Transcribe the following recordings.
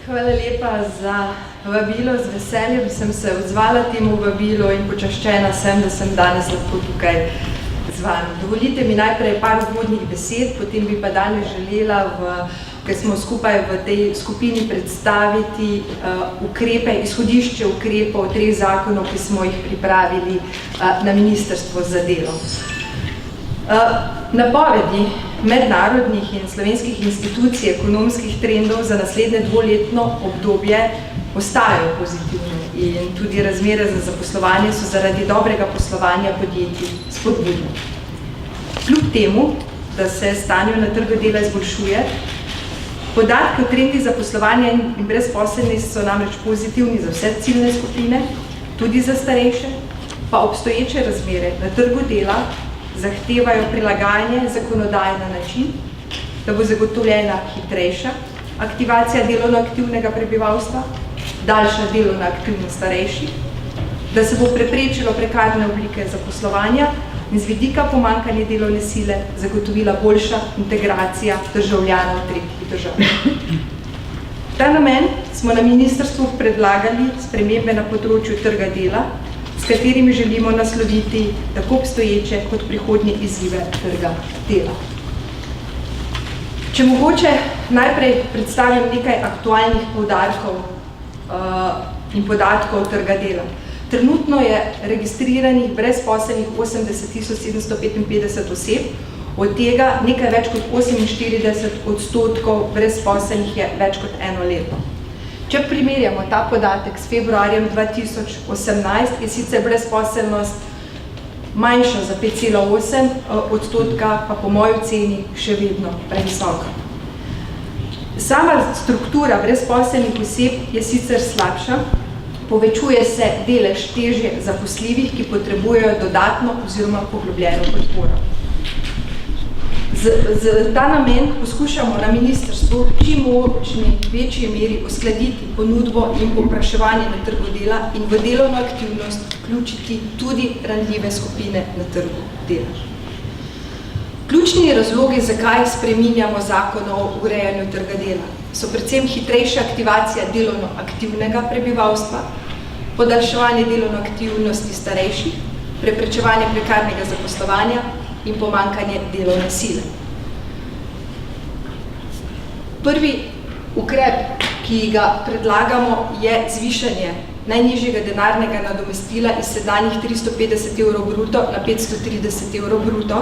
Hvala lepa za vabilo. Z veseljem sem se odzvala temu vabilu in počaščena sem, da sem danes lahko tukaj z vami. Dovolite mi najprej par uvodnih besed, potem bi pa danes želela, ker smo skupaj v tej skupini predstaviti ukrepe, izhodišče ukrepov treh zakonov, ki smo jih pripravili na Ministrstvo za delo. Napovedi mednarodnih in slovenskih institucij ekonomskih trendov za naslednje dvoletno obdobje ostajajo pozitivne in tudi razmere za zaposlovanje so zaradi dobrega poslovanja podjetij spodbudne. Kljub temu, da se stanje na trgu dela izboljšuje, podatki o trendih zaposlovanja in brezposelnosti so namreč pozitivni za vse ciljne skupine, tudi za starejše, pa obstoječe razmere na trgu dela zahtevajo prilagajanje zakonodaje na način, da bo zagotovljena hitrejša aktivacija delovno aktivnega prebivalstva, daljša delovna aktivnost starejših, da se bo preprečilo prekarne oblike zaposlovanja in z vidika pomanjkanja delovne sile zagotovila boljša integracija državljanov tretjih držav. V ta namen smo na ministrstvu predlagali spremembe na področju trga dela, s katerimi želimo nasloviti tako obstoječe kot prihodnje izzive trga dela. Če mogoče najprej predstavim nekaj aktualnih poudarkov in podatkov trga dela. Trenutno je registriranih brezposelnih 80.755 oseb, od tega nekaj več kot 48% brezposelnih je več kot eno leto. Če primerjamo ta podatek s februarjem 2018, je sicer brezposelnost manjša za 5,8%, pa po moji oceni še vedno previsoka. Sama struktura brezposelnih oseb je sicer slabša, povečuje se delež težje zaposljivih, ki potrebujejo dodatno oziroma poglobljeno podporo. Z ta namen poskušamo na ministrstvu čim močni večji meri uskladiti ponudbo in povpraševanje na trgu dela in v delovno aktivnost vključiti tudi ranljive skupine na trgu dela. Ključni razlogi, zakaj spreminjamo zakon o urejanju trga dela, so predvsem hitrejša aktivacija delovno aktivnega prebivalstva, podaljševanje delovno aktivnosti starejših, preprečevanje prekarnega zaposlovanja in pomanjkanje delovne sile. Prvi ukrep, ki ga predlagamo, je zvišanje najnižjega denarnega nadomestila iz sedanjih 350 evrov bruto na 530 evrov bruto,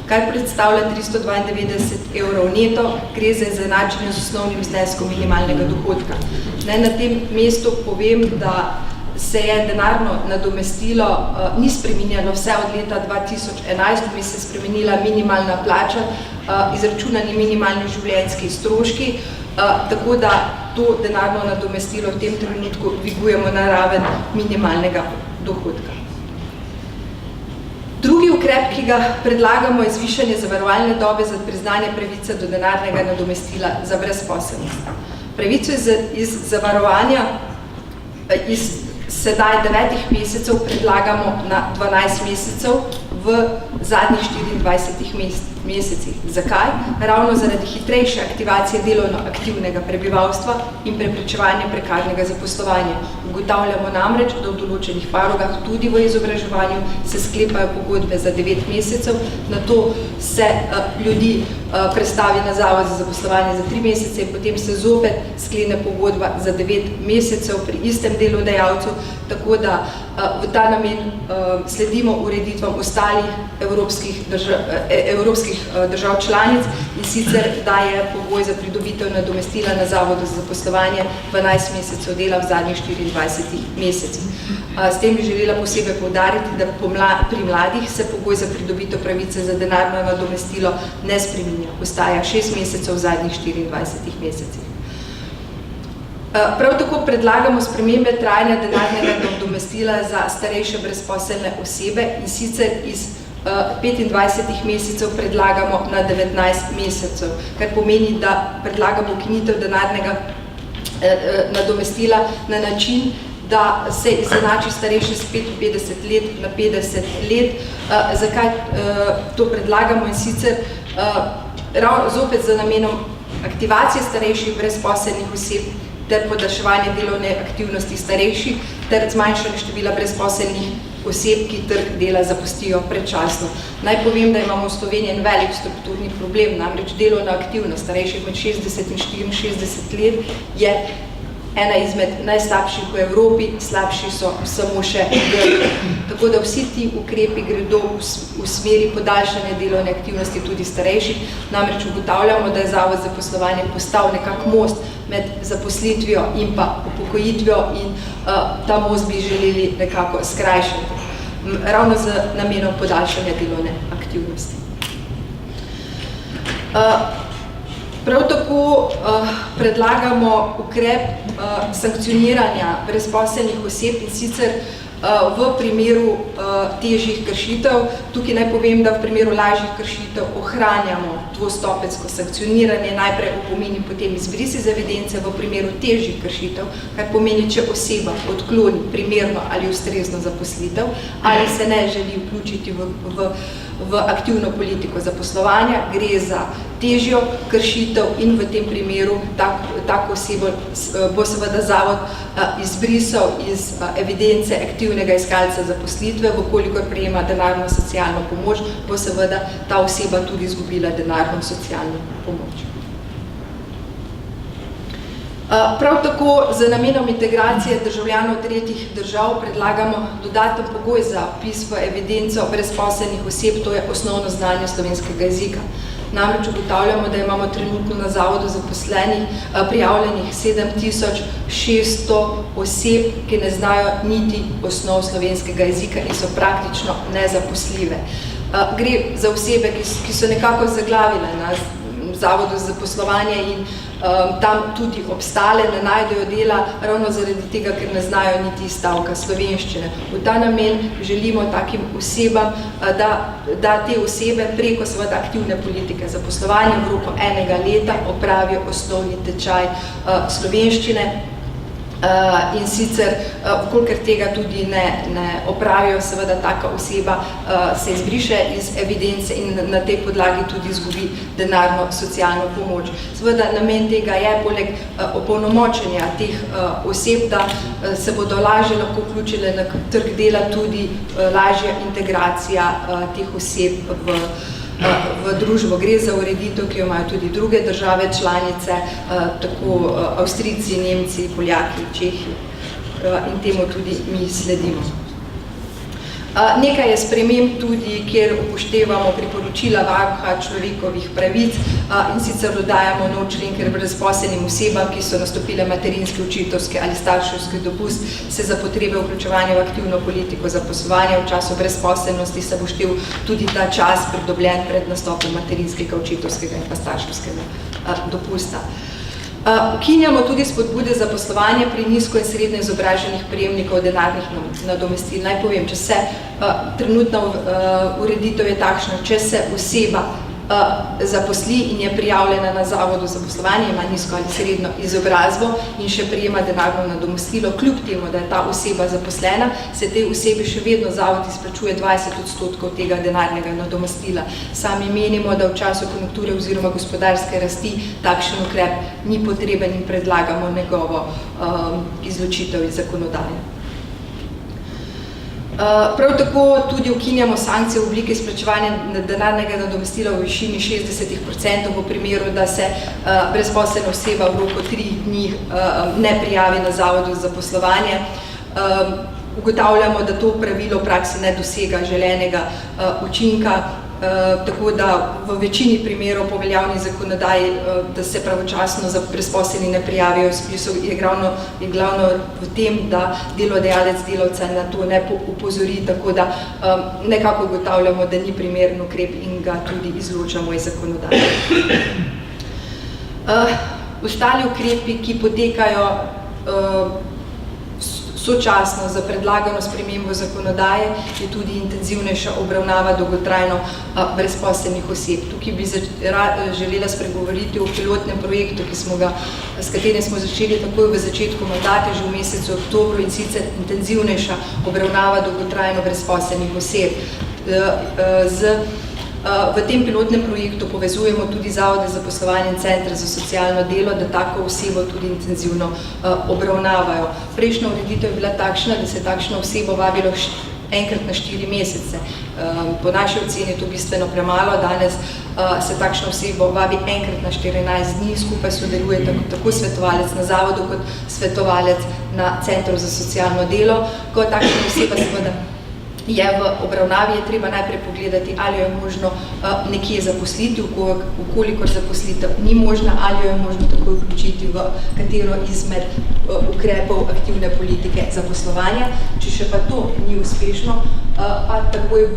kar predstavlja 392 evrov neto, gre za izenačenje z osnovnim zneskom minimalnega dohodka. Naj na tem mestu povem, da se je denarno nadomestilo ni spreminjalo vse od leta 2011, ko bi se spremenila minimalna plača, izračunani minimalni življenjski stroški, tako da to denarno nadomestilo v tem trenutku dvigujemo na raven minimalnega dohodka. Drugi ukrep, ki ga predlagamo, je zvišanje zavarovalne dobe za priznanje pravice do denarnega nadomestila za brezposelnost. Pravico iz zavarovanja iz sedaj 9 mesecev predlagamo na 12 mesecev v zadnjih 24 mesecih. Zakaj? Ravno zaradi hitrejše aktivacije delovno aktivnega prebivalstva in preprečevanja prekarnega zaposlovanja. Ugotavljamo namreč, da v določenih panogah, tudi v izobraževanju, se sklepajo pogodbe za 9 mesecev, nato se ljudi prestavi na zavod za zaposlovanje za 3 mesece in potem se zopet sklene pogodba za 9 mesecev pri istem delodajalcu, tako da v ta namen sledimo ureditvam ostalih evropskih držav članic in sicer daje pogoj za pridobitev nadomestila na zavodu za zaposlovanje 12 mesecev dela v zadnjih 24 mesecih. S tem bi želela posebej poudariti, da pri mladih se pogoj za pridobitev pravice za denarno nadomestilo ne spreminja, ostaja 6 mesecev v zadnjih 24 mesecih. Prav tako predlagamo spremembe trajanja denarnega nadomestila za starejše brezposelne osebe in sicer iz 25 mesecev predlagamo na 19 mesecev, kar pomeni, da predlagamo ukinitev denarnega nadomestila na način, da se izenači starejše s 55 let na 50 let. Zakaj to predlagamo in sicer zopet za namenom aktivacije starejših brezposelnih oseb ter podaljševanje delovne aktivnosti starejših ter zmanjšanje števila brezposelnih oseb, ki trg dela zapustijo predčasno. Naj povem, da imamo v Sloveniji en velik strukturni problem, namreč delovna aktivnost starejših med 60 in 64 let je ena izmed najslabših v Evropi, slabši so samo še Grki. Tako da vsi ti ukrepi gredo v smeri podaljšanja delovne aktivnosti tudi starejših, namreč ugotavljamo, da je Zavod za zaposlovanje postal nekak most med zaposlitvijo in pa upokojitvijo in ta most bi želeli nekako skrajšati, ravno z namenom podaljšanja delovne aktivnosti. Prav tako predlagamo ukrep sankcioniranja brezposelnih oseb in sicer v primeru težjih kršitev. Tukaj naj povem, da v primeru lažjih kršitev ohranjamo dvostopenjsko sankcioniranje, najprej opomin in potem izbris iz evidence v primeru težjih kršitev, kar pomeni, če oseba odkloni primerno ali ustrezno zaposlitev ali se ne želi vključiti v aktivno politiko zaposlovanja, gre za težjo kršitev in v tem primeru tako osebo bo seveda zavod izbrisal iz evidence aktivnega iskalca zaposlitve, vkolikor prejema denarno socialno pomoč, bo seveda ta oseba tudi izgubila denarno socialno pomoč. Prav tako z namenom integracije državljanov tretjih držav predlagamo dodaten pogoj za vpis v evidenco brezposelnih oseb, to je osnovno znanje slovenskega jezika. Namreč ugotavljamo, da imamo trenutno na zavodu zaposlenih prijavljenih 7600 oseb, ki ne znajo niti osnov slovenskega jezika in so praktično nezaposljive. Gre za osebe, ki so nekako zaglavile na zavodu za zaposlovanje in tam tudi obstale, ne najdejo dela, ravno zaradi tega, ker ne znajo niti stavka slovenščine. V ta namen želimo takim osebam, da te osebe preko seveda aktivne politike zaposlovanja v roku enega leta opravijo osnovni tečaj slovenščine. In sicer, vkolikor tega tudi ne opravijo, seveda taka oseba se izbriše iz evidence in na tej podlagi tudi izgubi denarno socialno pomoč. Seveda namen tega je poleg opolnomočenja teh oseb, da se bodo lažje lahko vključile na trg dela, tudi lažja integracija teh oseb v družbo. Gre za ureditev, ki jo imajo tudi druge države članice, tako Avstrijci, Nemci, Poljaki, Čehi in temu tudi mi sledimo. Nekaj je sprememb tudi, kjer upoštevamo priporočila Varuha človekovih pravic in sicer dodajamo nov člen, ker brezposelnim osebam, ki so nastopile materinski, očetovski ali starševski dopust, se za potrebe vključevanja v aktivno politiko zaposlovanja v času brezposelnosti se bo štel tudi ta čas pridobljen pred nastopom materinskega, očetovskega in pa starševskega dopusta. Ukinjamo tudi spodbude za poslovanje pri nizko in srednje izobraženih prejemnikov denarnih nadomestil. Naj povem, če se trenutna ureditev je takšna, če se oseba zaposli in je prijavljena na zavodu za poslovanje, ima nizko ali srednjo izobrazbo in še prejema denarno nadomestilo, kljub temu, da je ta oseba zaposlena, se tej osebi še vedno zavod izplačuje 20% tega denarnega nadomestila. Sami menimo, da v času konjunkture oziroma gospodarske rasti takšen ukrep ni potreben in predlagamo njegovo izločitev iz zakonodaje. Prav tako tudi ukinjamo sankcije v obliki izplačevanja denarnega nadomestila v višini 60% v primeru, da se brezposelna oseba v roku 3 dni ne prijavi na zavodu za zaposlovanje. Ugotavljamo, da to pravilo v praksi ne dosega želenega učinka, tako da v večini primerov po veljavni zakonodaji, da se pravočasno za brezposelni ne prijavijo v spisu, je glavno v tem, da delodajalec delavca na to ne upozori, tako da nekako ugotavljamo, da ni primeren ukrep in ga tudi izločamo iz zakonodaje. Ostali ukrepi, ki potekajo sočasno za predlagano spremembo zakonodaje, je tudi intenzivnejša obravnava dolgotrajno brezposelnih oseb. Tukaj bi želela spregovoriti o pilotnem projektu, s katerim smo začeli takoj v začetku mandata, že v mesecu oktobru, in sicer intenzivnejša obravnava dolgotrajno brezposelnih oseb. Z V tem pilotnem projektu povezujemo tudi zavode za zaposlovanje in centre za socialno delo, da tako osebo tudi intenzivno obravnavajo. Prejšnja ureditev je bila takšna, da se takšno osebo vabilo enkrat na 4 mesece. Po naši oceni je to bistveno premalo, danes se takšno osebo vabi enkrat na 14 dni, skupaj sodeluje tako svetovalec na zavodu kot svetovalec na centru za socialno delo. Ko takšna oseba seveda je v obravnavi, je treba najprej pogledati, ali jo je možno nekje zaposliti, ukolikor zaposlitev ni možna, ali jo je možno takoj vključiti v katero izmed ukrepov aktivne politike zaposlovanja. Če še pa to ni uspešno, pa takoj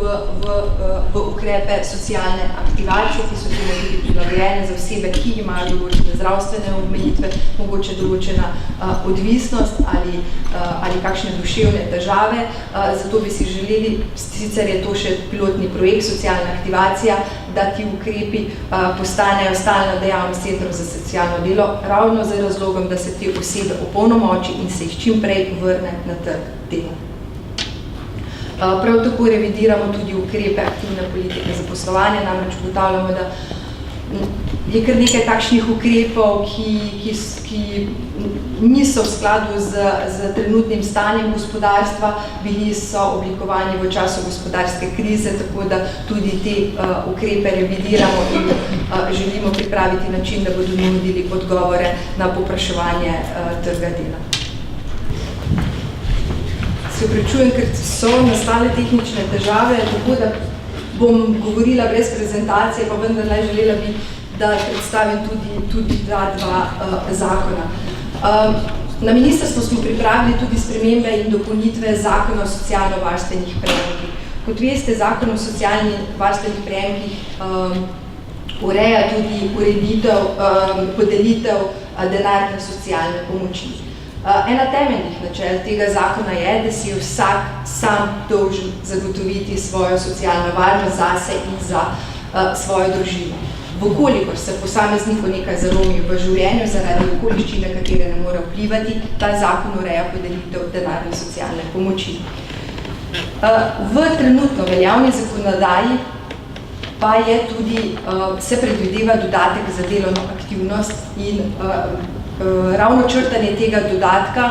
v ukrepe socialne aktivacije, ki so tudi prilagojene za osebe, ki imajo določene zdravstvene omejitve, mogoče določena odvisnost ali kakšne duševne težave. Zato bi si želeli, sicer je to še pilotni projekt, socialna aktivacija, da ti ukrepi postanejo stalna dejavnost centrov za socialno delo, ravno z razlogom, da se te osebe opolnomoči in se jih čim prej vrne na trg dela. Prav tako revidiramo tudi ukrepe aktivne politike zaposlovanja, namreč ugotavljamo, da je kar nekaj takšnih ukrepov, ki niso v skladu z trenutnim stanjem gospodarstva, bili so oblikovani v času gospodarske krize, tako da tudi te ukrepe revidiramo in želimo pripraviti način, da bodo nudili odgovore na povpraševanje trga dela. Se opravičujem, ker so nastale tehnične težave, tako da bom govorila brez prezentacije, pa vendarle želela bi, da predstavim tudi ta dva zakona. Na ministrstvu smo pripravili tudi spremembe in dopolnitve zakona o socialno-varstvenih prejemkih. Kot veste, zakon o socialno-varstvenih prejemkih ureja tudi podelitev denarne socialne pomoči. Ena temeljnih načel tega zakona je, da si je vsak sam dolžen zagotoviti svojo socialno varnost zase in za svojo družino. Vkolikor se posamezniku nekaj zalomi v življenju zaradi okoliščine, katere ne more vplivati, ta zakon ureja podelitev denarne socialne pomoči. V trenutno veljavni zakonodaji pa je tudi, se predvideva dodatek za delovno aktivnost in ravno črtanje tega dodatka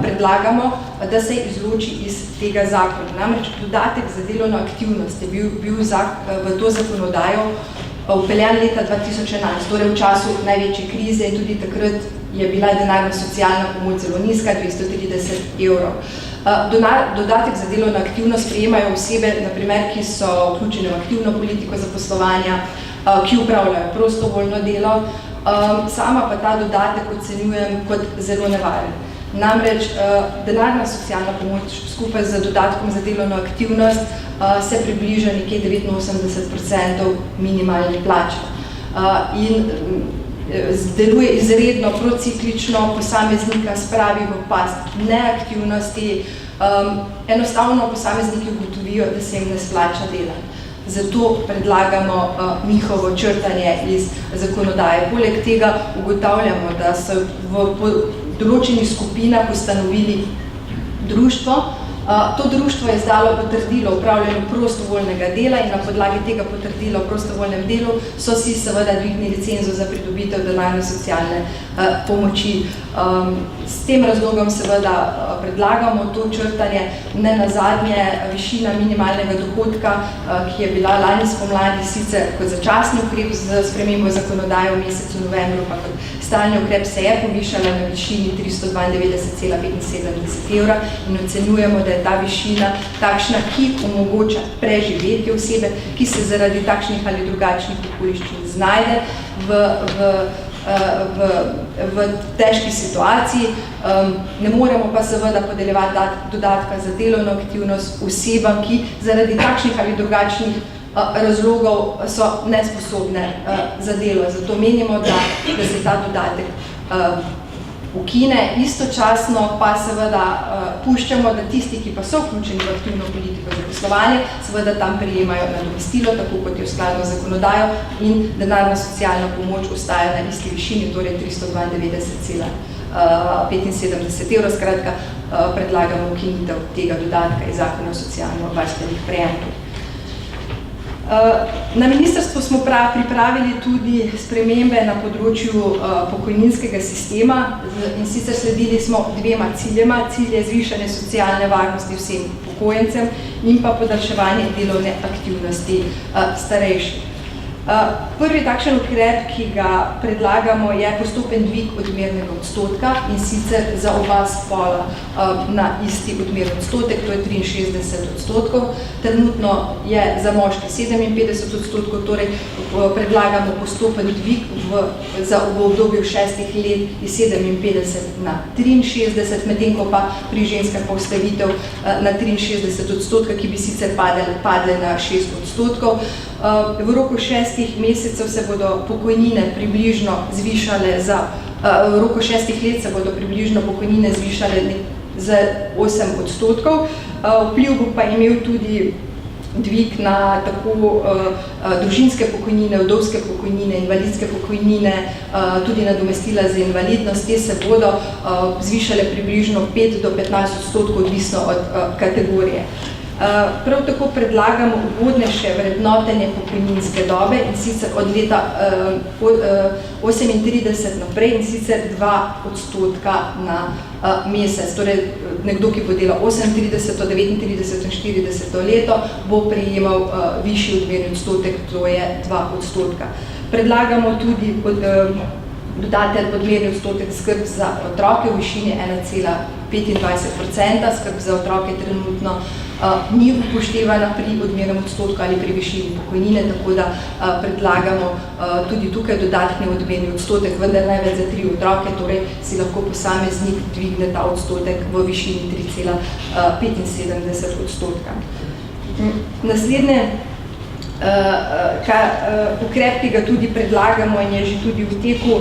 predlagamo, da se izloči iz tega zakona. Namreč dodatek za delovno aktivnost je bil v to zakonodajo vpeljan leta 2011, torej v času največje krize in tudi takrat je bila denarna socialna pomoč zelo nizka, 230 evrov. Dodatek za delovno aktivnost prejemajo osebe, naprimer, ki so vključene v aktivno politiko zaposlovanja, ki upravljajo prostovoljno delo, sama pa ta dodatek ocenjujem kot zelo nevaren. Namreč denarna socialna pomoč skupaj z dodatkom za delovno aktivnost se približa nekje 89% minimalne plače. In deluje izredno prociklično, posameznika spravi v past neaktivnosti, enostavno posamezniki ugotovijo, da se jim ne splača delati. Zato predlagamo njihovo črtanje iz zakonodaje. Poleg tega ugotavljamo, da so v določenih skupinah ustanovili društvo. To društvo je izdalo potrdilo o upravljanju prostovoljnega dela in na podlagi tega potrdila o prostovoljnem delu so si seveda dvignili cenzo za pridobitev denarne socialne pomoči. S tem razlogom seveda predlagamo to črtanje, ne nazadnje višina minimalnega dohodka, ki je bila lani spomladi sicer kot začasni ukrep z spremembo zakonodaje v mesecu novembru, pa kot stalni ukrep se je povišala na višini 392,75 evra in ocenjujemo, da je ta višina takšna, ki omogoča preživetje osebe, ki se zaradi takšnih ali drugačnih okoliščin znajde v težki situaciji. Ne moremo pa seveda podeljevati dodatka za delovno aktivnost osebam, ki zaradi takšnih ali drugačnih razlogov so nesposobne za delo. Zato menimo, da se ta dodatek ukine, istočasno pa seveda puščamo, da tisti, ki pa so vključeni v aktivno politiko zaposlovanja, seveda tam prejemajo nadomestilo, tako kot je v skladu z zakonodajo, in denarna socialna pomoč ostaja na isti višini, torej 392,75 evrov. Skratka, predlagamo ukinitev tega dodatka iz zakona o socialno-varstvenih prejemkih. Na ministrstvu smo pripravili tudi spremembe na področju pokojninskega sistema in sicer sledili smo dvema ciljema. Cilj je zvišanje socialne varnosti vsem upokojencem in pa podaljševanje delovne aktivnosti starejših. Prvi takšen ukrep, ki ga predlagamo, je postopen dvig odmernega odstotka in sicer za oba spola na isti odmerni odstotek, to je 63 odstotkov. Trenutno je za moški 57 odstotkov, torej predlagamo postopen dvig za obdobju 6 let iz 57 na 63, medtem ko pa pri ženskah postavitev na 63 odstotka, ki bi sicer padle na 6 odstotkov. V roku 6 mesecev se bodo pokojnine približno zvišale v roku 6 let se bodo približno pokojnine zvišale za 8 odstotkov. Vpliv bo pa imel tudi dvig na tako družinske pokojnine, vdovske pokojnine, invalidske pokojnine, tudi nadomestila za invalidnost. Te se bodo zvišale približno 5 do 15 odstotkov, odvisno od kategorije. Prav tako predlagamo ugodnejše vrednotenje pokojninske dobe in sicer od leta 38 naprej in sicer 2 odstotka na mesec. Torej, nekdo, ki bo delal 38, 39 in 40 leto, bo prejemal višji odmerni odstotek, to je 2 odstotka. Predlagamo tudi dodaten odmerni odstotek skrb za otroke v višini 1,25%. Skrb za otroke trenutno ni upoštevana pri odmernem odstotku ali pri višini pokojnine, tako da predlagamo tudi tukaj dodatni odmerni odstotek, vendar največ za 3 otroke, torej si lahko posameznik dvigne ta odstotek v višini 3,75 odstotka. Naslednje ukrep, ki ga tudi predlagamo in je že tudi v teku,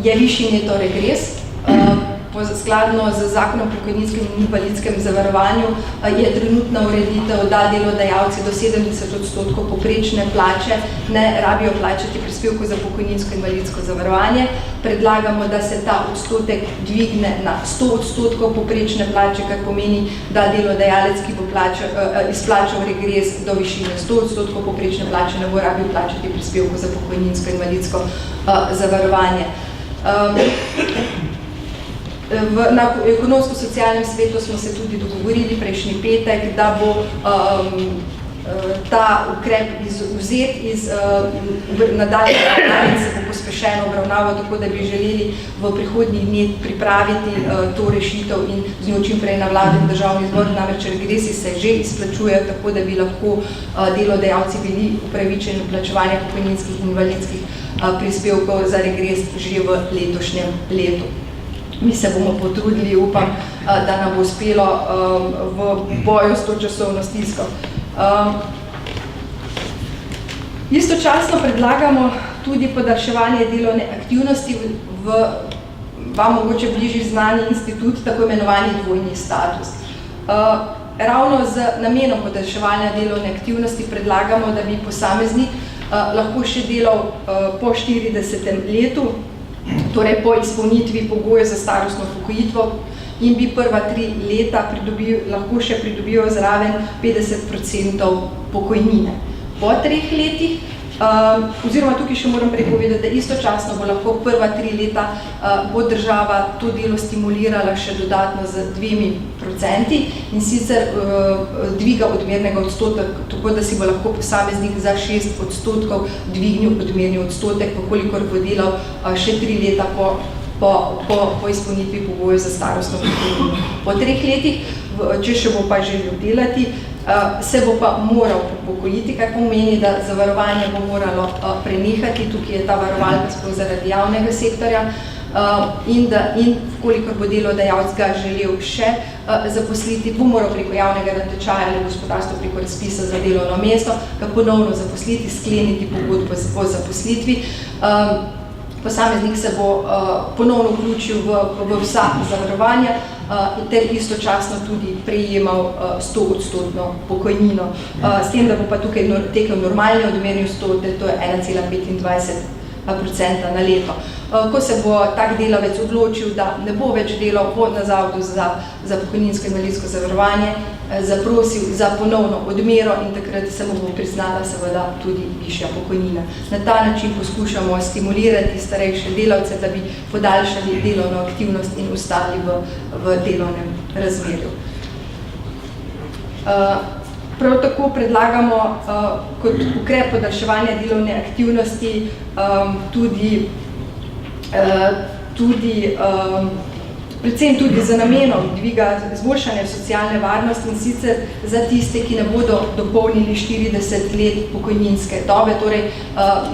je višji neto regres. Skladno z zakonom o pokojninskem in invalidskem zavarovanju je trenutna ureditev, da delodajalci do 70 odstotkov povprečne plače ne rabijo plačati prispevkov za pokojninsko in invalidsko zavarovanje. Predlagamo, da se ta odstotek dvigne na 100 odstotkov povprečne plače, kar pomeni, da delodajalec, ki bo izplačal regres do višine 100 odstotkov povprečne plače, ne bo rabil plačati prispevkov za pokojninsko in invalidsko zavarovanje. Na ekonomsko-socialnem svetu smo se tudi dogovorili prejšnji petek, da bo ta ukrep vzet iz nadaljnje obravnave in se bo pospešeno obravnaval, tako da bi želeli v prihodnjih dneh pripraviti to rešitev in z njo čim prej na vladi in državni zbor. Namreč regresi se že izplačujejo, tako da bi lahko delodajalci bili upravičeni plačevanja pokojninskih in invalidskih prispevkov za regres že v letošnjem letu. Mi se bomo potrudili, upam, da nam bo uspelo v boju s to časovno stisko. Istočasno predlagamo tudi podaljševanje delovne aktivnosti v vam mogoče bližji znani institut, tako imenovani dvojni status. Ravno z namenom podaljševanja delovne aktivnosti predlagamo, da bi posameznik lahko še delal po 40. letu, torej po izpolnitvi pogojev za starostno upokojitev in bi prva 3 leta lahko še pridobival zraven 50% pokojnine. Po 3 letih, oziroma tukaj še moram prepovedati, da istočasno bo lahko prva 3 leta bo država to delo stimulirala še dodatno z 2% in sicer dviga odmernega odstotka, tako da si bo lahko posameznik za 6 odstotkov dvignil odmerni odstotek, kolikor bo delal še 3 leta po izpolnitvi pogojev za starostno upokojitev. Po 3 letih, če še bo pa želel delati, se bo pa moral upokojiti, kar pomeni, da zavarovanje bo moralo prenehati. Tukaj je ta varovalka sploh zaradi javnega sektorja in kolikor bo delodajalec ga želel še zaposliti, bo moral preko javnega natečaja ali gospodarstva preko razpisa za delovno mesto ga ponovno zaposliti, skleniti pogodbo o zaposlitvi. Posameznik se bo ponovno vključil v vsa zavarovanja ter istočasno tudi prejemal 100% pokojnino. S tem, da bo pa tukaj tekel normalni odmerni odstotek, to je 1,25% na leto. ko se bo tak delavec odločil, da ne bo več delal, bo na Zavodu za pokojninsko in invalidsko zavarovanje zaprosil za ponovno odmero in takrat se mu bo priznala seveda tudi višja pokojnina. Na ta način poskušamo stimulirati starejše delavce, da bi podaljšali delovno aktivnost in ostali v delovnem razmerju. Prav tako predlagamo kot ukrep podaljševanja delovne aktivnosti predvsem tudi za namenom dviga izboljšanja socialne varnosti in sicer za tiste, ki ne bodo dopolnili 40 let pokojninske dobe. Torej,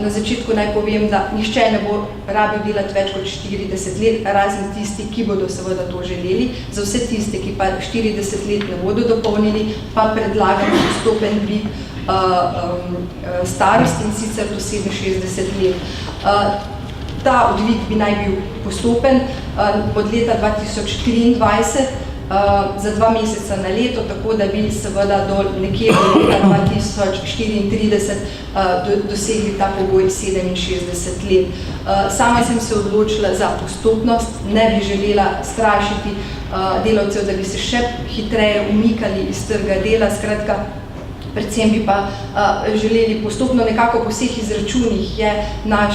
na začetku naj povem, da nihče ne bo rabil delati več kot 40 let, razen tisti, ki bodo seveda to želeli. Za vse tiste, ki pa 40 let ne bodo dopolnili, pa predlagamo postopen dvig starosti in sicer do 67 let. Ta odvig bi naj bil postopen od leta 2023 za 2 meseca na leto, tako da bi seveda do nekje do leta 2034 dosegli ta pogoj 67 let. Sama sem se odločila za postopnost, ne bi želela strašiti delavcev, da bi se še hitreje umikali iz trga dela, skratka, predvsem bi pa želeli postopno nekako po vseh izračunih je naš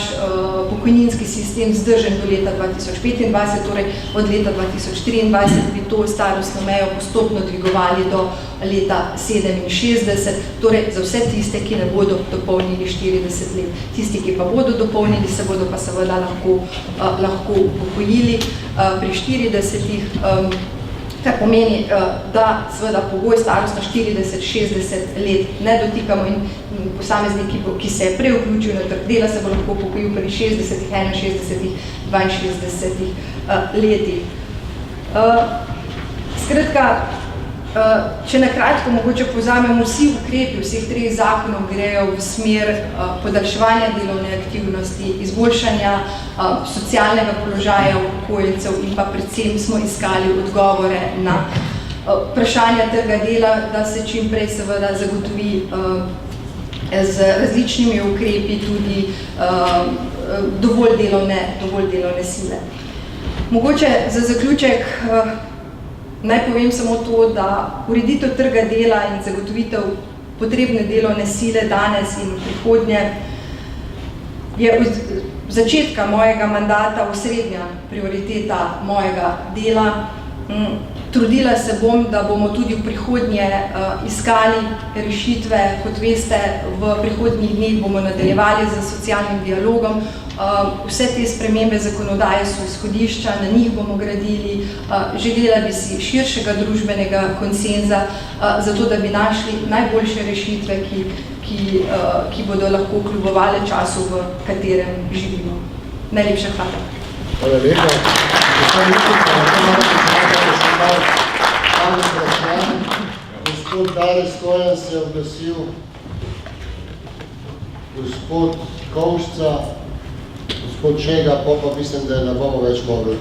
pokojninski sistem zdržen do leta 2025, torej od leta 2023 bi to starostno mejo postopno dvigovali do leta 67, torej za vse tiste, ki ne bodo dopolnili 40 let. Tisti, ki pa bodo dopolnili, se bodo pa seveda lahko upokojili pri 40. Kar pomeni, da seveda pogoj starost na 40-60 let ne dotikamo in posameznik, ki se je prej vključil na trg dela, se bo lahko upokojil pri 60, 61, 62 letih. Skratka, če na kratko mogoče povzamemo, vsi ukrepi vseh 3 zakonov grejo v smer podaljševanja delovne aktivnosti, izboljšanja socialnega položaja upokojencev in pa predvsem smo iskali odgovore na vprašanja trga dela, da se čim prej seveda zagotovi z različnimi ukrepi tudi dovolj delovne sile. Mogoče za zaključek naj povem samo to, da ureditev trga dela in zagotovitev potrebne delovne sile danes in v prihodnje je od začetka mojega mandata osrednja prioriteta mojega dela. Trudila se bom, da bomo tudi v prihodnje iskali rešitve. Kot veste, v prihodnjih dneh bomo nadaljevali z socialnim dialogom. Vse te spremembe zakonodaje so izhodišča, na njih bomo gradili. Želela bi si širšega družbenega konsenza, zato da bi našli najboljše rešitve, ki bodo lahko kljubovale času, v katerem živimo. Najlepša hvala. Hvala lepa. Gospod Dare Stojan se je oglasil, gospod Kovšca, gospod Čega, pa mislim, da ne bomo več mogli.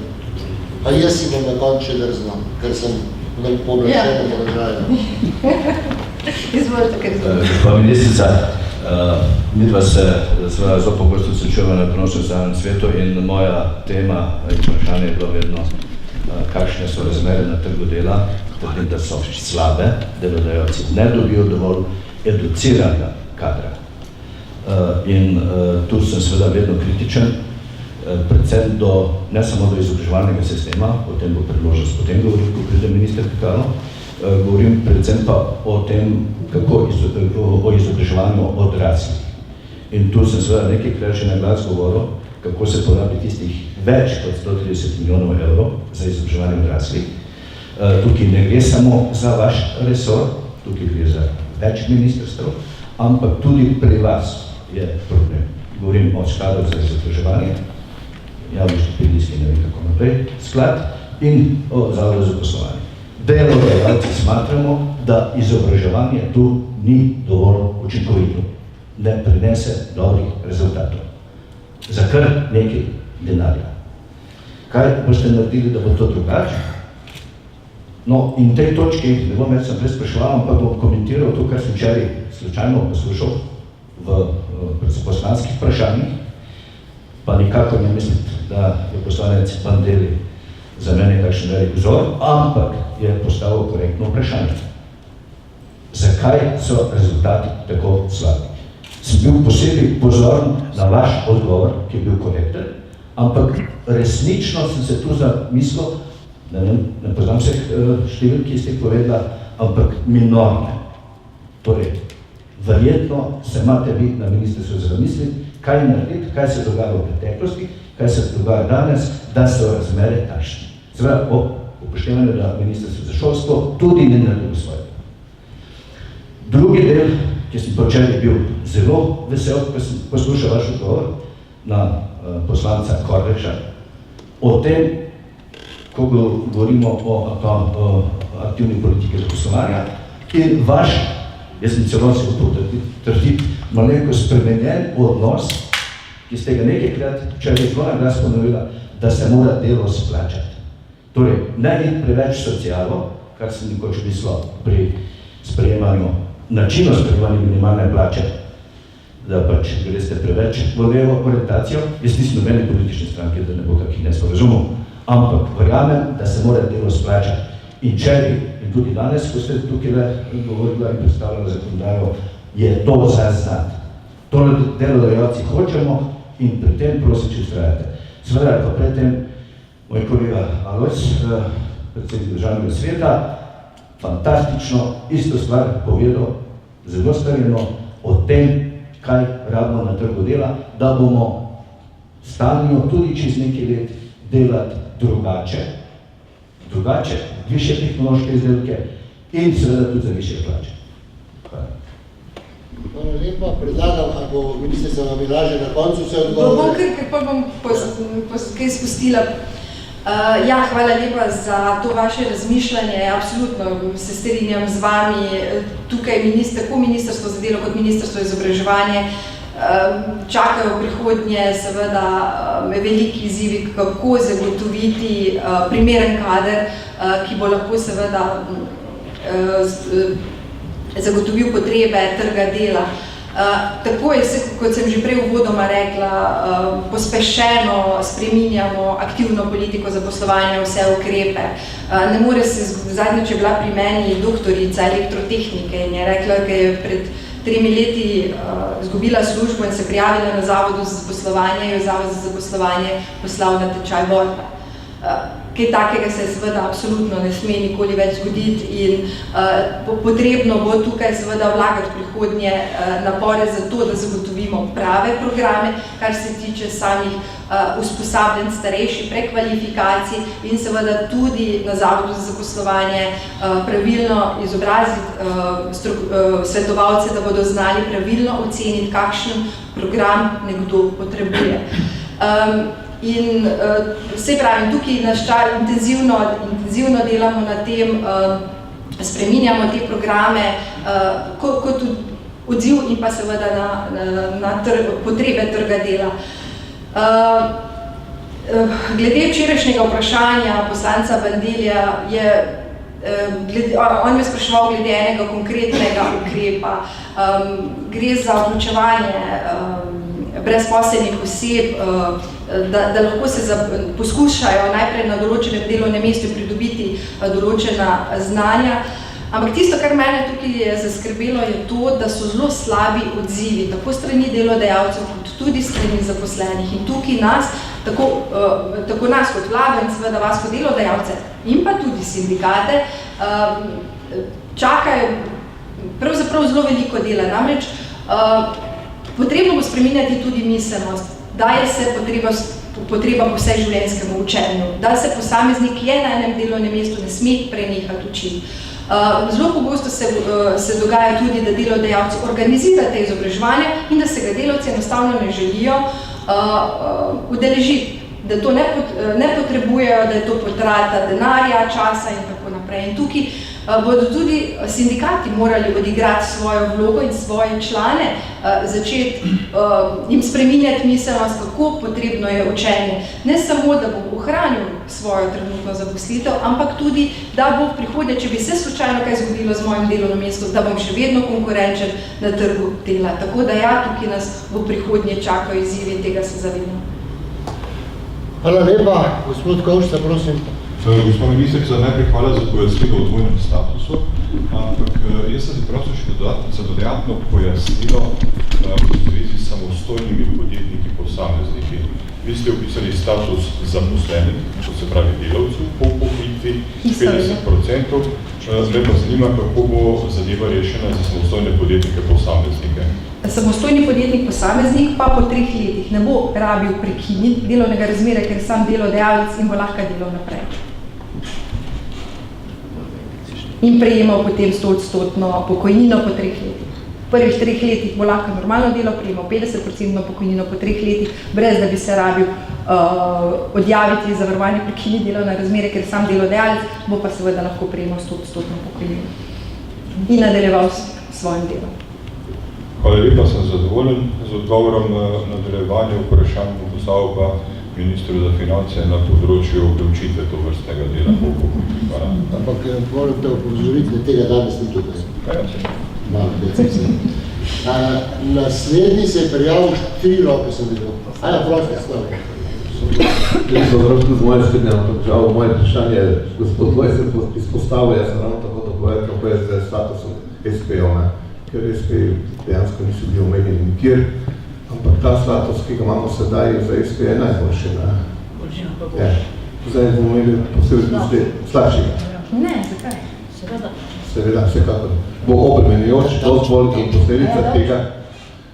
A jaz si bom na koncu drznal, ker sem v pooblaščenem položaju. Izvolite, ker izvolite. Gospa ministrica, midva se seveda zelo pogosto srečujemo na ekonomskem socialnem svetu in moja tema in vprašanje je bilo vedno, kakšne so razmere na trgu dela, tudi da so slabe, delodajalci ne dobijo dovolj educiranega kadra. In tu sem seveda vedno kritičen, predvsem ne samo do izobraževalnega sistema, o tem bo predložil potem govoriti, ko pride minister Pikalo, govorim predvsem pa o tem, o izobraževanju odraslih. In tu sem seveda nekaj že na glas govoril, kako se porabi tistih več kot 130 milijonov evrov za izobraževanje odraslih. Tukaj ne gre samo za vaš resor, tukaj gre za več ministrstv, ampak tudi pri vas je problem. Govorim o skladu za izobraževanje, javni štipendijski, ne vem kako naprej, sklad in o zavodu za poslovanje. Delodajalci smatramo, da izobraževanje tu ni dovolj učinkovito, ne prinese dobrih rezultatov. Za kar nekaj denarja. Kaj boste naredili, da bo to drugače? No, in tej točki, ne bom več sem prej spraševal, ampak bom komentiral to, kar sem včeraj slučajno poslušal v poslanskih vprašanjih. pa nikako ne misliti, da je poslanec Bandelli za mene kakšen velik vzor, ampak je postavil korektno vprašanje. Zakaj so rezultati tako slabi? Sem bil posebej pozoren na vaš odgovor, ki je bil korekten, ampak resnično sem se tu zamislil, ne poznam vseh številk, ki ste povedala, ampak minorne. Torej, verjetno se imate vi na ministrstvu zamisliti, kaj narediti, kaj se dogaja v preteklosti, kaj se dogaja danes, da so razmere takšne. Seveda, upoštevanju, da ministrstvo za šolstvo tudi ne naredilo svoje. Drugi del, ki sem počeli bil zelo vesel, ko sem poslušal vaš odgovor na poslanca Kordeša, o tem, ko govorimo o aktivni politiki zaposlovanja in vaš, jaz sem celo se trditi, malenko spremenjen odnos, ki ste ga nekajkrat včeraj zelo na glas ponovila, da se mora delo splačati. Torej, ne biti preveč socialo, kar sem nekoč mislil pri sprejemanju, načinu sprejemanja minimalne plače, da pač greste preveč v levo orientacijo. Jaz nisem nobene politične stranke, da ne bo kakih nesporazumov, ampak verjamem, da se mora delo splačati. In včeraj, in tudi danes, ko ste tukaj govorila in predstavljala zakonodajo, je to zaznati. To delodajalci hočemo in pri tem prosim, če ustrajate. Seveda pa pred tem moj kolega Alojz, predsednik Državnega sveta, fantastično isto stvar povedal, zelo strnjeno o tem, kaj rabimo na trgu dela, da bomo stanjo tudi čez nekaj let delati drugače, više tehnološke izdelke in seveda tudi za više plače. Hvala. Hvala lepa, predlagam, ako ministrica vam ilaže na koncu vse odgovore. Bom kaj spustila. Ja, hvala lepa za to vaše razmišljanje. Absolutno se strinjam z vami. Tukaj tako Ministrstvo za delo kot Ministrstvo za izobraževanje čakajo prihodnje seveda veliki izzivi, kako zagotoviti primeren kader, ki bo lahko seveda zagotovil potrebe trga dela. Tako je, kot sem že prej uvodoma rekla, pospešeno spreminjamo aktivno politiko zaposlovanja, vse ukrepe. Ne more se, zadnjič je bila pri meni doktorica elektrotehnike in je rekla, da je pred 3 leti izgubila službo in se prijavila na Zavodu za zaposlovanje, jo Zavod za zaposlovanje poslal na tečaj Worda. Kaj takega se seveda absolutno ne sme nikoli več zgoditi in potrebno bo tukaj seveda vlagati prihodnje napore za to, da zagotovimo prave programe, kar se tiče samih usposabljanj starejših, prekvalifikacij in seveda tudi na Zavodu za zaposlovanje pravilno izobraziti svetovalce, da bodo znali pravilno oceniti, kakšen program nekdo potrebuje. In vse pravim, tukaj naš čas intenzivno delamo na tem, spreminjamo te programe kot odziv in pa seveda na potrebe trga dela. Glede včerajšnjega vprašanja poslanca Bandellija, on me spraševal glede enega konkretnega ukrepa. Gre za vključevanje brezposelnih oseb, da lahko se poskušajo najprej na določenem delovnem mestu pridobiti določena znanja. Ampak tisto, kar mene tukaj je zaskrbelo, je to, da so zelo slabi odzivi, tako strani delodajalcev, kot tudi strani zaposlenih. In tukaj nas, tako nas kot vlada in seveda vas kot delodajalce in pa tudi sindikate, čakajo pravzaprav zelo veliko dela. Namreč potrebno bo spreminjati tudi miselnost, da je se potreba po vseživljenjskemu učenju, da se posameznik je na enem delovnem mestu ne sme prenehati učiti. Zelo pogosto se dogaja tudi, da delodajalci organizirajo te izobraževanja in da se ga delavci enostavno ne želijo udeležiti, da to ne potrebujejo, da je to potrata denarja, časa in tako naprej. In tukaj bodo tudi sindikati morali odigrati svojo vlogo in svoje člane, začeti jim spreminjati miselnost, kako potrebno je učenje. Ne samo, da bo ohranil svojo trenutno zaposlitev, ampak tudi, da bo v prihodnje, če bi se slučajno kaj zgodilo z mojim delovnim mestom, da bom še vedno konkurenčen na trgu dela. Tako da ja, tukaj nas v prihodnje čakajo izzivi in tega se zavedam. Hvala lepa, gospod Kovšca, prosim. Gospod ministrica, najprej hvala za pojasnilo o dvojnem statusu, ampak jaz sem si prosil še dodatno pojasnilo v zvezi s samostojnimi podjetniki posamezniki. Vi ste opisali status zaposlenih, to se pravi delavcev, po upokojitvi 50%. Zdaj pa zanima, kako bo zadeva rešena za samostojne podjetnike posameznike. Samostojni podjetnik posameznik pa po 3 letih ne bo rabil prekiniti delovnega razmerja, ker sam delodajalec in bo lahko delal naprej. In prejemal potem 100% pokojnino po 3 letih. V prvih 3 letih bo lahko normalno delo, prejemal 50% pokojnino po 3 letih, brez da bi se rabil odjaviti zavarovanje prekiniti delovne razmere, ker sam delodajalec bo pa seveda lahko prejemal 100% pokojnino in nadaljeval s svojim delom. Hvala lepa, sem zadovoljen z odgovorom na nadaljevanje vprašanj, postavil pa ministru za finance na področju obdavčitve tovrstnega dela po pokojitvi. Hvala. Ampak morate opozoriti, da tega danes ni tukaj. Naslednji se je prijavil 4 roke, sem videl. Prosti, stavljaj. Jaz sem vrlo z moje srednje, ampak žal moje vprašanje je, gospod Loj se izpostavil, jaz sem ravno tako da povedal, kako je z statusom SPO, ker SPO dejansko niso bili omenjeni nikjer, ampak ta status, ki ga imamo sedaj za SPO je najboljši. Zdaj bomo imeli posebej slabšega. Ne, zakaj? Seveda, vsekakor. Bo obremenjujoč, dosti bolj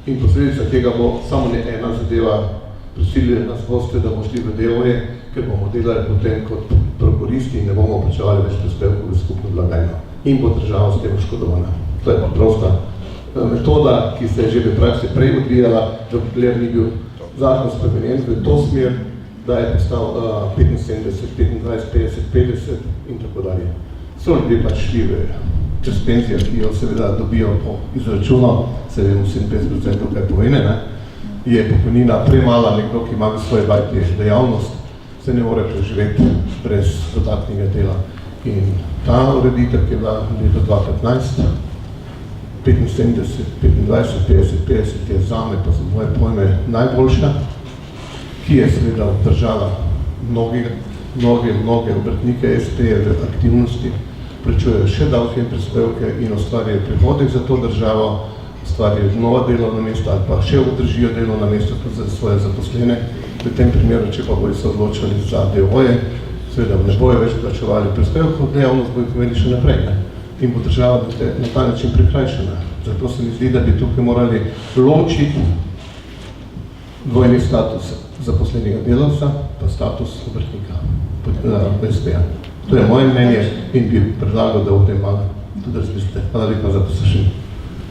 in posledica tega bo samo ena zadeva, prisilili nas boste, da bomo šli v DOE, ker bomo delali potem kot prokuristi in ne bomo plačevali več prispevkov v skupno blagajno. In bo država s tem oškodovana. To je pa prosta metoda, ki se je že v praksi prej odvijala, dokler ni bil zakon spremenjen v to smer, da je postal 75, 25, 50, 50 in tako dalje. So ljudje pač šli čez penzijo, ki jo seveda dobijo po izračunu, se vem 57% kaj povene, je pokojnina premala, nekdo, ki ima v svoje bajti dejavnost, se ne more preživeti brez dodatnega dela. In ta ureditev, ki je bila leta 2015, 75, 25, 50, 50 je zame, pa za moje pojme, najboljša, ki je seveda obdržala mnoge obrtnike SPE v aktivnosti, plačujejo še davke in prispevke in ustvarjajo prihodek za to državo, ustvarjajo nova delovna mesta ali pa še obdržijo delovna mesta za svoje zaposlene. V tem primeru, če pa bojo se odločali za DOE, seveda ne bojo več plačevali prispevkov, dejavnost bojo imeli še naprej. In bo država na ta način prikrajšana. Zato se mi zdi, da bi tukaj morali ločiti dvojni status zaposlenega delavca pa status obrtnika SPE. To je moje mnenje in bi predlagal, da o tem malo tudi razmislite. Hvala lepa za poslušanje.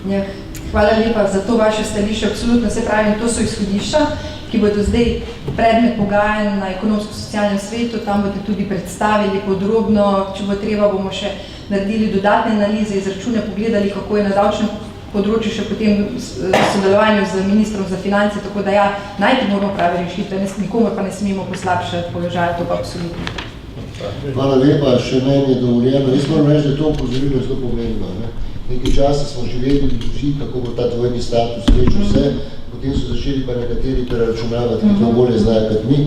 Ja, hvala lepa za to vaše stališče. Absolutno se pravi, to so izhodišča, ki bodo zdaj predmet pogajanj na ekonomsko-socialnem svetu. Tam bodo tudi predstavili podrobno, če bo treba, bomo še naredili dodatne analize, izračune, pogledali, kako je na davčnem področju še potem sodelovanju z ministrom za finance, tako da ja, najti moramo prave rešitve, nikomor pa ne smemo poslabšati položaja, to pa absolutno. Hvala lepa, še meni je dovoljeno. Jaz moram reči, da je to opozorilo zelo pomembno. Nekaj časa smo živeli vsi, kako bo ta dvojni status reči vse, potem so začeli pa nekateri preračunavati, ki to bolje znajo kot mi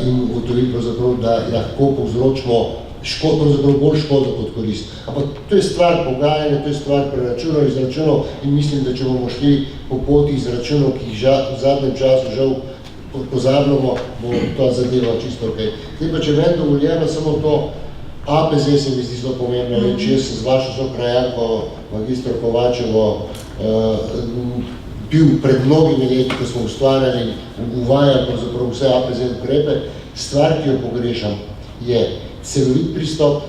in ugotovili pravzaprav, da lahko povzročimo bolj škodo kot korist. Ampak to je stvar pogajanja, to je stvar preračunov, izračunov in mislim, da če bomo šli po poti izračunov, ki jih v zadnjem času žal pozabljamo, bo to zadeva čisto ok. Zdaj pa, če meni dovoljeno samo to, APZ se mi zdi zelo pomembno reči, jaz sem z vašo sokrajanko, magistro Kovačevo, bil pred mnogimi leti, ko smo ustvarjali, uvajali pravzaprav vse APZ ukrepe. Stvar, ki jo pogrešam, je celovit pristop,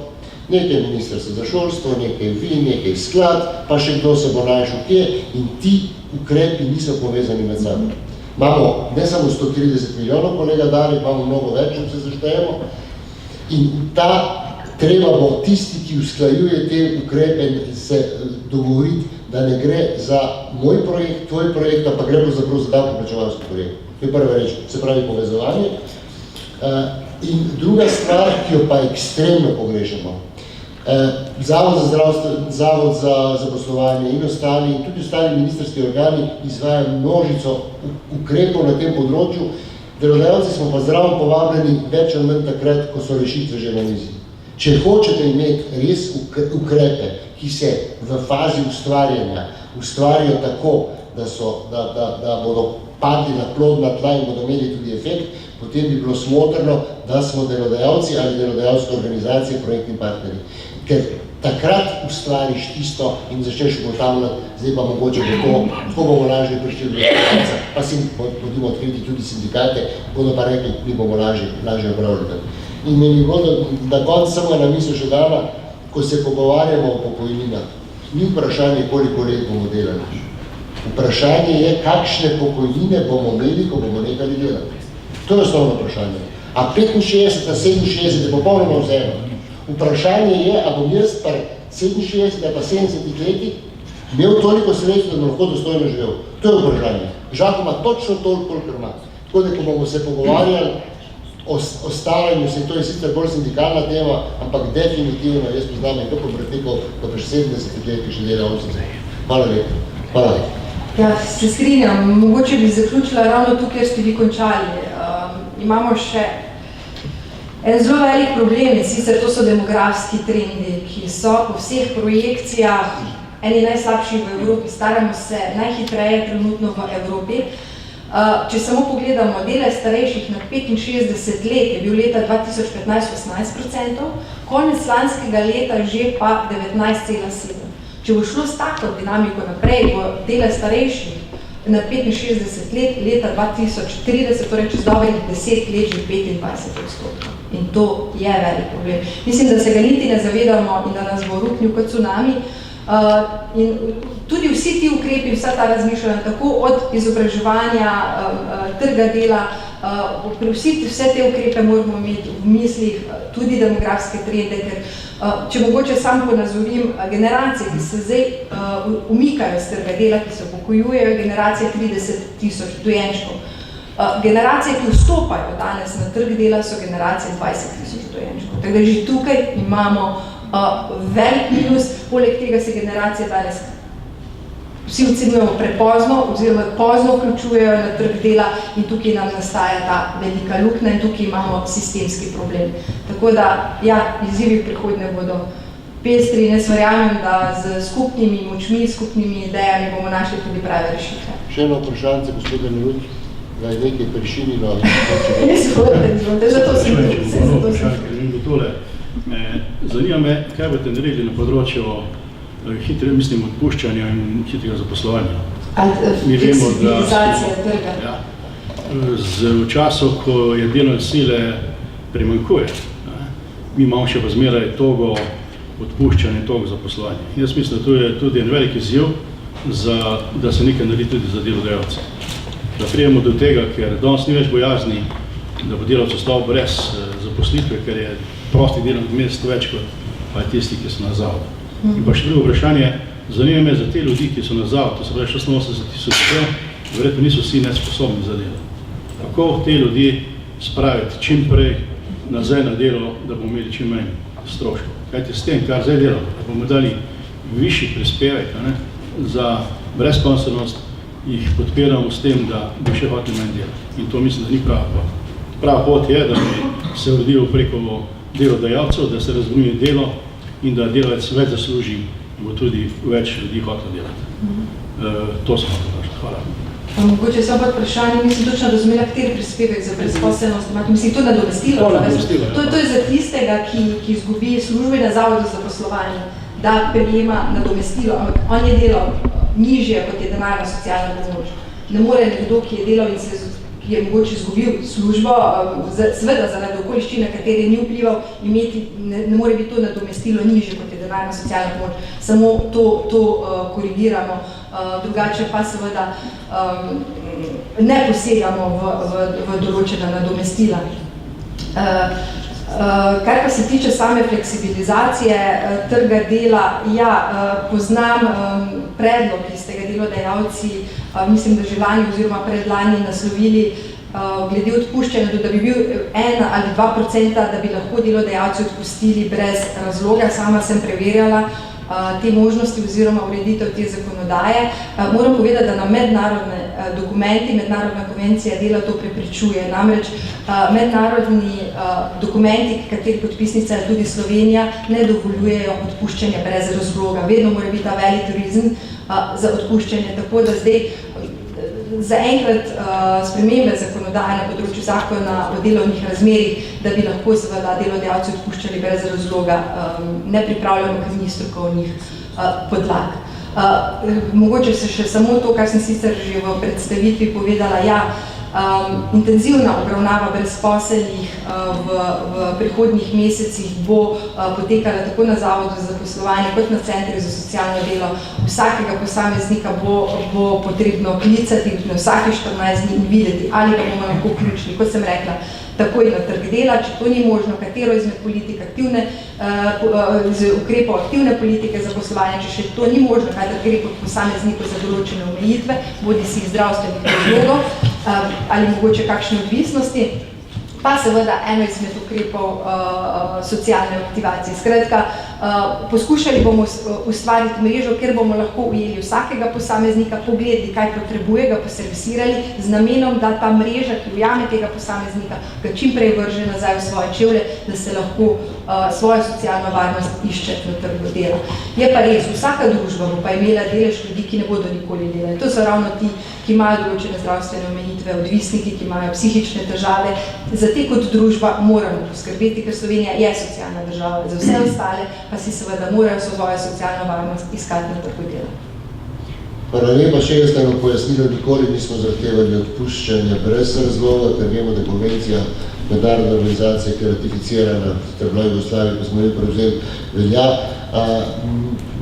nekaj ministrstva za šolstvo, nekaj vi, nekaj sklad, pa še kdo se bo našel kje in ti ukrepi niso povezani med sabo. Imamo ne samo 130 milijonov, kolega Dali, imamo mnogo več, če se zaštejemo. In treba bo tisti, ki usklajuje te ukrepe, se dogovoriti, da ne gre za moj projekt, tvoj projekt, pa gre pravzaprav za davkoplačevalski projekt. To je prva reč, se pravi povezovanje. In druga stvar, ki jo pa ekstremno pogrešamo, Zavod za zaposlovanje in tudi ostali ministrski organi izvajajo množico ukrepov na tem področju Delodajalci smo pa zraven povabljeni več ali manj takrat, ko so rešitve že na mizi. Če hočete imeti res ukrepe, ki se v fazi ustvarjanja ustvarijo tako, da bodo padli na plodna tla in bodo imeli tudi efekt, potem bi bilo smotrno, da smo delodajalci ali delodajalske organizacije projektni partnerji. Ker takrat ustvariš tisto in začneš ugotavljati, zdaj pa mogoče bo to, tako bomo lažje prišli do delodajalca, pa si bodimo odkriti tudi sindikate, bodo pa rekli, mi bomo lažje upravljati. In meni je bilo, da konc samo na misel še dala, ko se pogovarjamo o pokojninah, ni vprašanje, koliko let bomo delali. Vprašanje je, kakšne pokojnine bomo imeli, ko bomo nekali delati. To je osnovno vprašanje. A 65, a 67 je popolnoma vseeno. Vprašanje je, a bom jaz pa 67, pa 70 letih imel toliko sredstva, da bom lahko dostojno živel. To je vprašanje. Žak ima točno toliko, koliko ima. Tako da, ko bomo se pogovarjali o staranju, to je sicer bolj sindikalna tema, ampak definitivno, jaz poznam nekaj pobratnikov, da pa 70 letih še dela 80. Hvala lepa. Hvala lepa. Ja, se strinjam. Mogoče bi zaključila ravno tukaj, kjer ste vi končali. Imamo še en zelo velik problem, in sicer to so demografski trendi, ki so po vseh projekcijah eni najslabših v Evropi. Staramo se najhitreje trenutno v Evropi. Če samo pogledamo, delež starejših nad 65 let je bil leta 2015 18%, konec lanskega leta že pa 19,7%. Če bo šlo s tako dinamiko naprej, bo delež starejših nad 65 let leta 2030, torej čez dobrih 10 let že 25%. In to je velik problem. Mislim, da se ga niti ne zavedamo in da nas bo ruknil kot tsunami. In tudi vsi ti ukrepi, vsa ta razmišljanja, tako od izobraževanja, trga dela, vse te ukrepe moramo imeti v mislih, tudi demografske trende, ker če mogoče sam ponazorim, generacije, ki se zdaj umikajo z trga dela, ki se upokojujejo, generacije 30,000 dojenčkov. Generacije, ki vstopajo danes na trg dela, so generacije 20,000 dojenčkov. Tako da že tukaj imamo velik minus, poleg tega se generacije danes vsi ocenjujemo prepozno oziroma pozno vključujejo na trg dela in tukaj nam nastaja ta velika luknja in tukaj imamo sistemski problem. Tako da, ja, izzivi v prihodnje bodo pestri in jaz verjamem, da z skupnimi močmi, skupnimi idejami bomo našli tudi prave rešitve. Še eno vprašanje, gospod Miluč, da je nekaj prešinilo. Izvolite, zato sem tu. Zanima me, kaj boste naredili na področju odpuščanja in hitrega zaposlovanja. Fleksibilizacija trga. Ja, v času, ko je delovne sile primanjkuje, mi imamo še pa zmeraj togo odpuščanja in togo zaposlovanja. Jaz mislim, da to je tudi en velik izziv, da se nekaj naredi tudi za delodajalce. Da prijemo do tega, ker danes ni več bojazni, da bo delavec ostal brez zaposlitve, ker je prostih delovnih mest več kot pa tisti, ki so na zavodu. In pa še drugo vprašanje, zanima me za te ljudi, ki so na zavodu, to se pravi 86,000, verjetno niso vsi nesposobni za delo. Kako te ljudi spraviti čim prej nazaj na delo, da bomo imeli čim manj stroškov? Kajti s tem, kar zdaj delamo, da bomo dali višji prispevek za brezposelnost, jih podpiramo s tem, da bo še hoteli manj delati. In to mislim, da ni prava pot. Prava pot je, da bi se uredilo preko delodajalcev, da se razbruje delo in da delavec več zasluži, bo tudi več ljudi hotel delati. To smo hotel. Hvala. Mogoče samo pod vprašanje, nisem točno razumela, kateri prispevek za brezposelnost imate. Mislim, to nadomestilo. To je za tistega, ki izgubi službe na zavodu za zaposlovanje, da prejema nadomestilo, ampak on je delal nižje, kot je denarna socialna pomoč. Ne more nekdo, ki je delal in ki je mogoče izgubil službo, seveda zaradi okoliščine, kateri ni vplival, ne more biti to nadomestilo nižje, kot je denarna socialna pomoč. Samo to korigiramo, drugače pa seveda ne posegamo v določena nadomestila. Kar pa se tiče same fleksibilizacije trga dela, ja, poznam predlog, ki ste ga delodajalci, mislim, da že lani oziroma predlani naslovili glede odpuščanja, da bi bil 1 ali 2%, da bi lahko delodajalci odpustili brez razloga. Sama sem preverjala te možnosti oziroma ureditev te zakonodaje. Moram povedati, da na mednarodne dokumenti, mednarodna konvencija dela to preprečuje. Namreč mednarodni dokumenti, katerih podpisnica je tudi Slovenija, ne dovoljujejo odpuščanja brez razloga. Vedno mora biti ta valid reason za odpuščanje, tako da zdaj zaenkrat spremembe zakonodaje na področju zakona o delovnih razmerjih, da bi lahko seveda delodajalci odpuščali brez razloga, ne pripravljamo, ker ni strokovnih podlag. Mogoče se še samo to, kar sem sicer že v predstavitvi povedala, intenzivna obravnava brezposelnih v prihodnjih mesecih bo potekala tako na Zavodu za zaposlovanje kot na Centrih za socialno delo. Vsakega posameznika bo potrebno klicati na vsake 14 dni in videti, ali ga bomo lahko vključili, kot sem rekla, takoj na trg dela, če to ni možno, katero izmed politik ukrepov aktivne politike zaposlovanja, če še to ni možno, kajti gre pod posamezniku za določene omejitve, bodi si zdravstvenih razlogov ali mogoče kakšne odvisnosti, pa seveda eno izmed ukrepov socialne aktivacije. Skratka, poskušali bomo ustvariti mrežo, kjer bomo lahko ujeli vsakega posameznika, pogledali, kaj potrebuje, ga poservisirali, z namenom, da ta mreža, ki ujame tega posameznika, ga čim prej vrže nazaj v svoje čevlje, da se lahko svojo socialno varnost išče na trgu dela. Je pa res, vsaka družba bo pa imela delež ljudi, ki ne bodo nikoli delali. To so ravno ti, ki imajo določene zdravstvene omejitve, odvisniki, ki imajo psihične težave. Za te kot družba moramo poskrbeti, ker Slovenija je socialna država. Za vse ostale pa si seveda morajo svojo socialno varnost iskati na trgu dela. Hvala lepa, še jaz nam pojasnilo, nikoli nismo zahtevali odpuščanja brez razloga, ker vemo, da konvencija mednarodna organizacija, ki je ratificirana v Jugoslaviji, ko smo jo prevzeli, velja.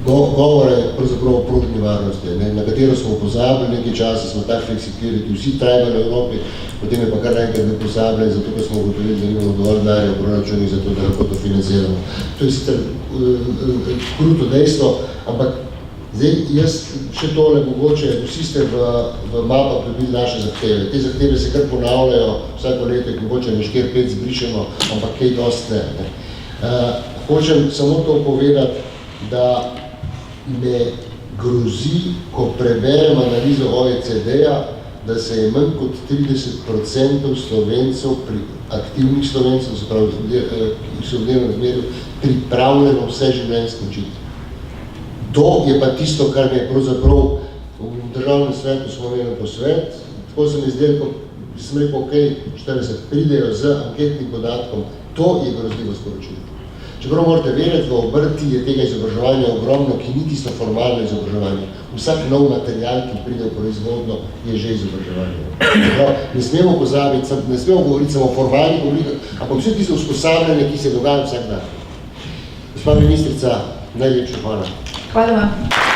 Govore pravzaprav o prožni varnosti, na katero smo pozabili nekaj časa, smo tak fleksibilni, vsi trajali v Evropi, potem je pa kar enkrat ne pozabili, zato ko smo ugotovili, da nimamo dovolj denarja v proračunih, zato da lahko to financiramo. To je sicer kruto dejstvo, ampak zdaj jaz še tole mogoče, vsi ste v mapah dobili naše zahteve. Te zahteve se kar ponavljajo, vsako leto, mogoče ne 4-5 zbrišemo, ampak kaj dosti ne. Hočem samo to povedati, da me grozi, ko preberem analizo OECD-ja, da se je manj kot 30% Slovencev, aktivnih Slovencev, se pravi, ki so v delovnem razmerju, pripravljeno vse življenjsko učiti. To je pa tisto, kar me je pravzaprav v državnem svetu smo imeli posvet, tako se mi zdelo, ko sem rekel, ok, 40 pridejo z anketnim podatkom, to je grozljivo sporočilo. Čeprav morate vedeti, v obrti je tega izobraževanja ogromno, ki ni tisto formalno izobraževanje. Vsak nov material, ki pride v proizvodno, je že izobraževanje. Ne smemo pozabiti, ne smemo govoriti samo o formalnih oblikah, ampak vse tisto usposabljanje, ki se dogaja vsak dan. Gospa ministrica, najlepša hvala. Hvala vam.